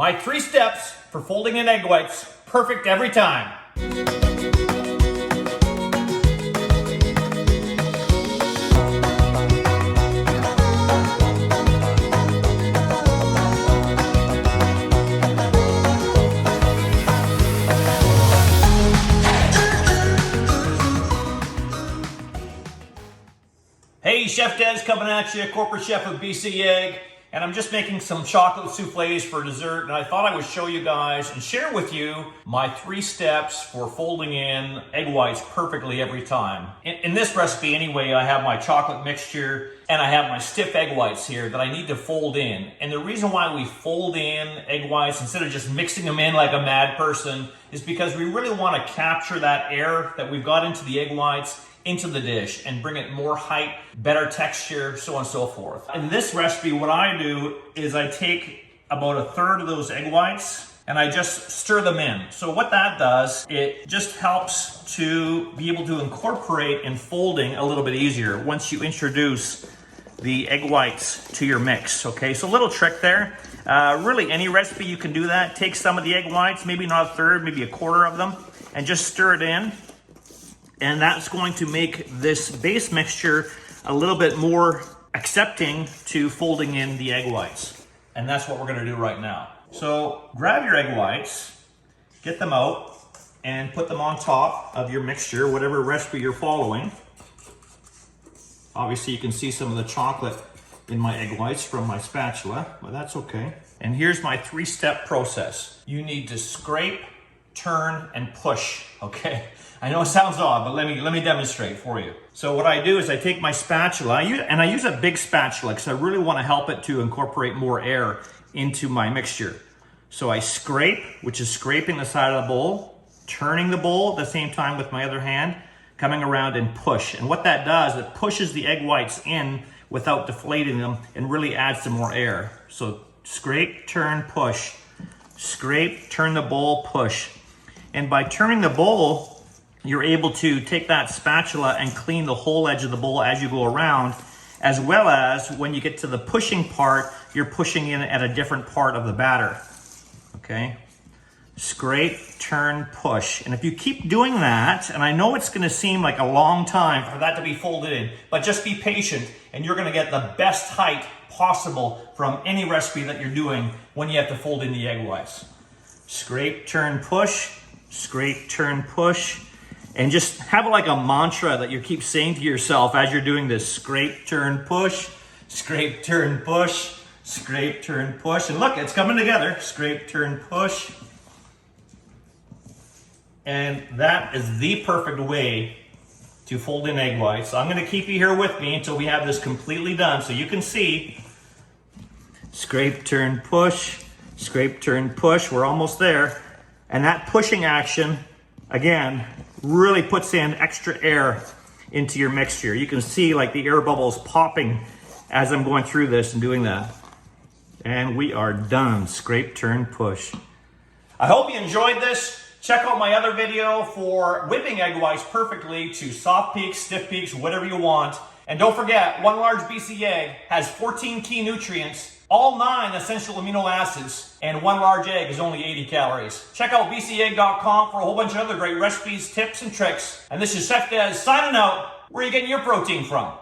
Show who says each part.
Speaker 1: My 3 steps for folding in egg whites, perfect every time. Hey, Chef Dez coming at you, corporate chef of BC Egg, and I'm just making some chocolate soufflés for dessert, and I thought I would show you guys and share with you my 3 steps for folding in egg whites perfectly every time. In this recipe anyway, I have my chocolate mixture and I have my stiff egg whites here that I need to fold in. And the reason why we fold in egg whites instead of just mixing them in like a mad person is because we really want to capture that air that we've got into the egg whites into the dish and bring it more height, better texture, so on and so forth. In this recipe, what I do is I take about 1/3 of those egg whites and I just stir them in. So what that does, it just helps to be able to incorporate in folding a little bit easier once you introduce the egg whites to your mix, okay? So a little trick there. Really any recipe you can do that. Take some of the egg whites, maybe not 1/3, maybe 1/4 of them, and just stir it in. And that's going to make this base mixture a little bit more accepting to folding in the egg whites. And that's what we're gonna do right now. So grab your egg whites, get them out, and put them on top of your mixture, whatever recipe you're following. Obviously you can see some of the chocolate in my egg whites from my spatula, but that's okay. And here's my 3-step process. You need to scrape, turn, and push, okay? I know it sounds odd, but let me demonstrate for you. So what I do is I take my spatula, and I use a big spatula because I really want to help it to incorporate more air into my mixture. So I scrape, which is scraping the side of the bowl, turning the bowl at the same time with my other hand, coming around and push. And what that does, it pushes the egg whites in without deflating them and really adds some more air. So scrape, turn, push. Scrape, turn the bowl, push. And by turning the bowl, you're able to take that spatula and clean the whole edge of the bowl as you go around, as well as when you get to the pushing part, you're pushing in at a different part of the batter, okay? Scrape, turn, push. And if you keep doing that, and I know it's gonna seem like a long time for that to be folded in, but just be patient and you're gonna get the best height possible from any recipe that you're doing when you have to fold in the egg whites. Scrape, turn, push, scrape, turn, push. And just have like a mantra that you keep saying to yourself as you're doing this. Scrape, turn, push, scrape, turn, push, scrape, turn, push. And look, it's coming together. Scrape, turn, push. And that is the perfect way to fold in egg whites. So I'm gonna keep you here with me until we have this completely done so you can see. Scrape, turn, push, scrape, turn, push. We're almost there. And that pushing action, again, really puts in extra air into your mixture. You can see like the air bubbles popping as I'm going through this and doing that. And we are done. Scrape, turn, push. I hope you enjoyed this. Check out my other video for whipping egg whites perfectly to soft peaks, stiff peaks, whatever you want. And don't forget, 1 large BC egg has 14 key nutrients, all 9 essential amino acids, and 1 large egg is only 80 calories. Check out bcegg.com for a whole bunch of other great recipes, tips, and tricks. And this is Chef Dez signing out. Where are you getting your protein from?